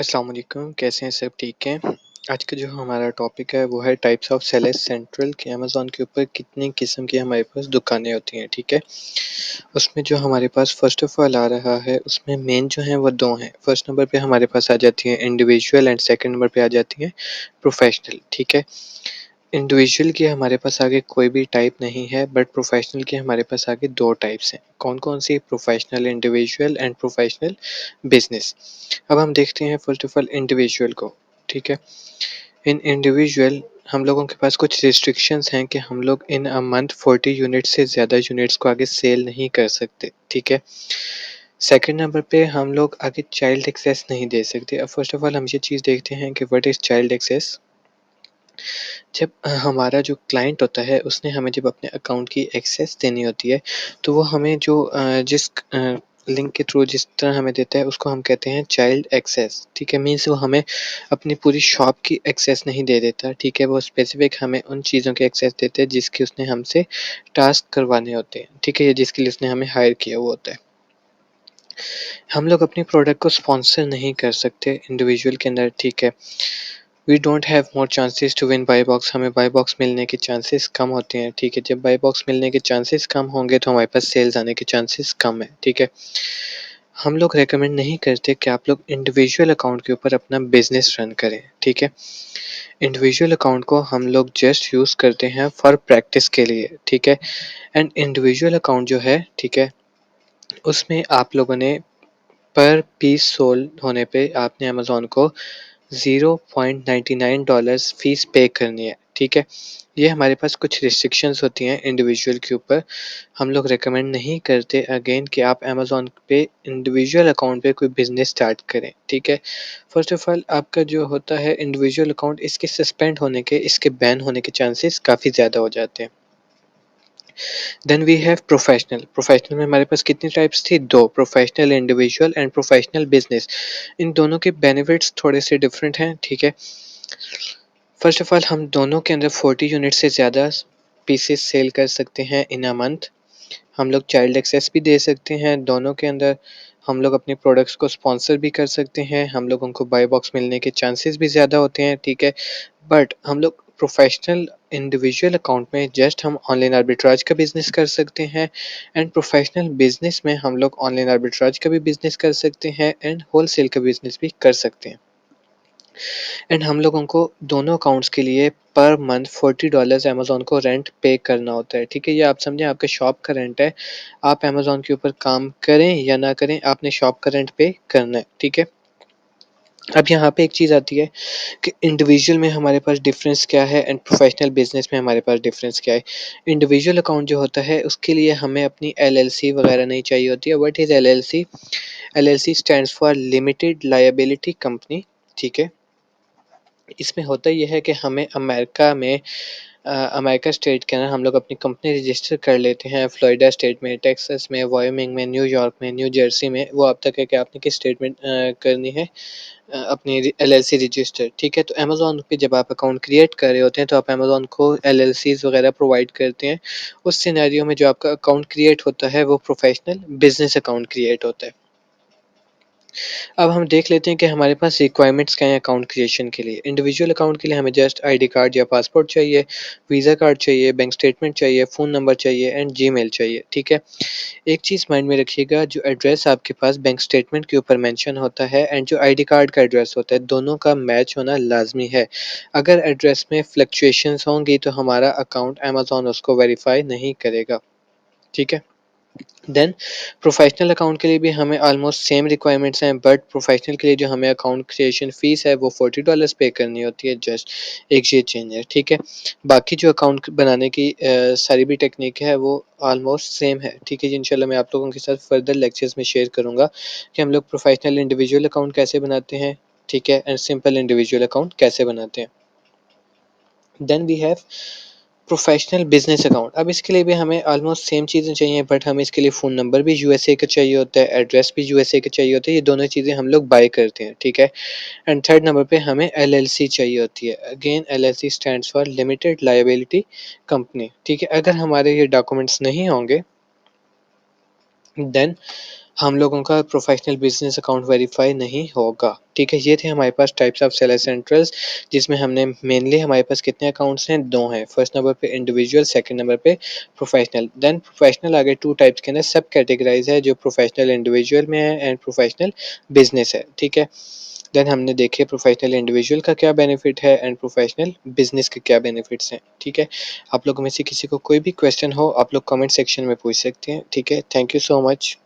अस्सलाम वालेकुम, कैसे हैं सब? ठीक हैं? आज का जो हमारा टॉपिक है वो है टाइप्स ऑफ सेलर्स सेंट्रल कि अमेज़न के ऊपर कितनी किस्म की हमारे पास दुकानें होती हैं, ठीक है? उसमें जो हमारे पास फ़र्स्ट ऑफ़ ऑल आ रहा है उसमें मेन जो हैं वो 2 हैं। फर्स्ट नंबर पे हमारे पास आ जाती है इंडिविजुअल एंड सेकंड नंबर पे आ जाती है प्रोफ़ेशनल, ठीक है? इंडिविजुअल के हमारे पास आगे कोई भी टाइप नहीं है बट प्रोफ़ेशनल के हमारे पास आगे 2 टाइप्स हैं। कौन-कौन सी? Professional individual and professional business. अब हम देखते हैं फर्स्ट ऑफ ऑल इंडिविजुअल को, ठीक है? इन इंडिविजुअल हम लोगों के पास कुछ रिस्ट्रिक्शंस हैं कि हम लोग इन अ मंथ 40 यूनिट से ज़्यादा यूनिट्स को आगे सेल नहीं कर सकते, ठीक है? सेकंड नंबर पे हम लोग आगे चाइल्ड एक्सेस नहीं दे सकते। अब फर्स्ट ऑफ ऑल हम ये चीज़ देखते हैं कि व्हाट इज़ चाइल्ड एक्सेस? जब हमारा जो क्लाइंट होता है उसने हमें जब अपने अकाउंट की एक्सेस देनी होती है, तो वो हमें जो जिस लिंक के थ्रू जिस तरह हमें देता है उसको हम कहते हैं चाइल्ड एक्सेस, ठीक है? मीन्स वो हमें अपनी पूरी शॉप की एक्सेस नहीं दे देता, ठीक है? वो स्पेसिफ़िक हमें उन चीज़ों की एक्सेस देते हैं जिसकी उसने हमसे टास्क करवाने होते हैं, ठीक है? या जिसके लिए उसने हमें हायर किया हुआ होता है। हम लोग अपनी प्रोडक्ट को स्पॉन्सर नहीं कर सकते इंडिविजुअल के अंदर, ठीक है? We don't have more chances to win buy box, हमें बाय बॉक्स मिलने के चांसेस कम होते हैं, ठीक है? जब बाय बॉक्स मिलने के चांसेस कम होंगे तो हमारे पास सेल्स आने के चांसेस कम है, ठीक है? हम लोग रेकमेंड नहीं करते कि आप लोग इंडिविजुअल अकाउंट के ऊपर अपना बिज़नेस रन करें, ठीक है? इंडिविजुअल अकाउंट को हम लोग जस्ट यूज़ करते हैं फॉर प्रैक्टिस के लिए, ठीक है? एंड इंडिविजुअल अकाउंट जो है, ठीक है? उसमें आप लोगों ने पर पीस सोल्ड होने पे आपने अमेज़न को $0.99 फ़ीस पे करनी है, ठीक है? ये हमारे पास कुछ रिस्ट्रिक्शंस होती हैं इंडिविजुअल के ऊपर। हम लोग रिकमेंड नहीं करते अगेन कि आप अमेज़न पे इंडिविजुअल अकाउंट पे कोई बिज़नेस स्टार्ट करें, ठीक है? फ़र्स्ट ऑफ़ ऑल आपका जो होता है इंडिविजुअल अकाउंट इसके सस्पेंड होने के, इसके बैन होने के चांसेस काफ़ी ज़्यादा हो जाते हैं। Then we have professional. Professional में हमारे पास कितनी टाइप्स थी? 2, professional individual and professional business. इन दोनों के बेनिफिट्स थोड़े से डिफरेंट हैं, ठीक है? फर्स्ट ऑफ ऑल हम दोनों के अंदर 40 यूनिट से ज़्यादा पीसेस सेल कर सकते हैं इन अ मंथ। हम लोग चाइल्ड एक्सेस भी दे सकते हैं दोनों के अंदर। हम लोग अपने प्रोडक्ट्स को स्पॉन्सर भी कर सकते हैं। हम लोगों को बाय बॉक्स मिलने के चांसेस भी ज़्यादा होते हैं, ठीक है? बट हम लोग प्रोफेशनल इंडिविजुअल अकाउंट में जस्ट हम ऑनलाइन आर्बिट्राज का बिज़नेस कर सकते हैं एंड प्रोफेशनल बिज़नेस में हम लोग ऑनलाइन आर्बिट्राज का भी बिज़नेस कर सकते हैं एंड होलसेल का बिज़नेस भी कर सकते हैं। एंड हम लोगों को दोनों अकाउंट्स के लिए पर मंथ $40 अमेज़न को रेंट पे करना होता है, ठीक है? ये आप समझें आपके शॉप का रेंट है। आप अमेज़न के ऊपर काम करें या ना करें, आपने शॉप का रेंट पे करना है, ठीक है? अब यहाँ पे एक चीज़ आती है कि इंडिविजुअल में हमारे पास डिफ़रेंस क्या है एंड प्रोफेशनल बिज़नेस में हमारे पास डिफ़रेंस क्या है। इंडिविजुअल अकाउंट जो होता है उसके लिए हमें अपनी एलएलसी वगैरह नहीं चाहिए होती है। What is LLC? LLC stands for limited liability company, ठीक है? इसमें होता ये है कि हमें अमेरिका में अमेरिका स्टेट के अंदर हम लोग अपनी कंपनी रजिस्टर कर लेते हैं, फ्लोरिडा स्टेट में, टेक्सास में, वायोमिंग में, न्यूयॉर्क में, न्यू जर्सी में। वो आप तक है कि आपने किस स्टेट में करनी है अपनी एलएलसी रजिस्टर, ठीक है? तो अमेज़न पे जब आप अकाउंट क्रिएट कर रहे होते हैं तो आप अमेज़न को एलएलसीज़ वगैरह प्रोवाइड करते हैं। उस सिनेरियो में जो आपका अकाउंट क्रिएट होता है वो प्रोफेशनल बिज़नेस अकाउंट क्रिएट होता है। अब हम देख लेते हैं कि हमारे पास रिक्वायरमेंट्स क्या हैं अकाउंट क्रिएशन के लिए। इंडिविजुअल अकाउंट के लिए हमें जस्ट आईडी कार्ड या पासपोर्ट चाहिए, वीज़ा कार्ड चाहिए, बैंक स्टेटमेंट चाहिए, फ़ोन नंबर चाहिए एंड जीमेल चाहिए, ठीक है? एक चीज़ माइंड में रखिएगा, जो एड्रेस आपके पास बैंक स्टेटमेंट के ऊपर मेंशन होता है एंड जो आईडी कार्ड का एड्रेस होता है, दोनों का मैच होना लाज़मी है। अगर एड्रेस में फ्लक्चुएशंस होंगी तो हमारा अकाउंट अमेज़न उसको वेरीफ़ाई नहीं करेगा, ठीक है? देन प्रोफेशनल अकाउंट के लिए भी हमें ऑलमोस्ट सेम रिक्वायरमेंट्स हैं, बट प्रोफेशनल के लिए जो हमें अकाउंट क्रिएशन फ़ीस है वो $40 पे करनी होती है, जस्ट एक ये चेंज है, ठीक है? बाकी जो अकाउंट बनाने की सारी भी टेक्निक है वो ऑलमोस्ट सेम है, ठीक है जी? इंशाल्लाह मैं आप लोगों के साथ फर्दर लेक्चर्स में शेयर करूँगा कि हम लोग प्रोफेशनल इंडिविजुअल अकाउंट कैसे बनाते हैं, ठीक है? एंड सिंपल इंडिविजुअल अकाउंट कैसे बनाते हैं। Then we have professional business account. अब इसके लिए भी हमें ऑलमोस्ट सेम चीज़ें चाहिए, बट हमें इसके लिए फ़ोन नंबर भी यूएसए का चाहिए होता है, एड्रेस भी यूएसए का चाहिए होता है, ये दोनों चीज़ें हम लोग बाय करते हैं, ठीक है? एंड थर्ड नंबर पे हमें एलएलसी चाहिए होती है। Again LLC stands for limited liability company, ठीक है? अगर हमारे ये डॉक्यूमेंट्स नहीं होंगे देन हम लोगों का प्रोफेशनल बिज़नेस अकाउंट वेरीफ़ाई नहीं होगा, ठीक है? ये थे हमारे पास टाइप्स ऑफ सेलर सेंट्रल्स, जिसमें हमने मेनली हमारे पास कितने अकाउंट्स हैं? 2 हैं। फर्स्ट नंबर पे इंडिविजुअल, सेकंड नंबर पे प्रोफेशनल। देन प्रोफेशनल आगे 2 टाइप्स के अंदर सब कैटेगराइज़ है, जो प्रोफेशनल इंडिविजुअल में है एंड प्रोफेशनल बिज़नेस है, ठीक है? देन हमने देखे प्रोफेशनल इंडिविजुअल का क्या बेनिफिट है एंड प्रोफेशनल बिज़नेस के क्या बेनिफिट्स हैं, ठीक है? आप लोगों में से किसी को कोई भी क्वेश्चन हो, आप लोग कमेंट सेक्शन में पूछ सकते हैं, ठीक है? Thank you so much.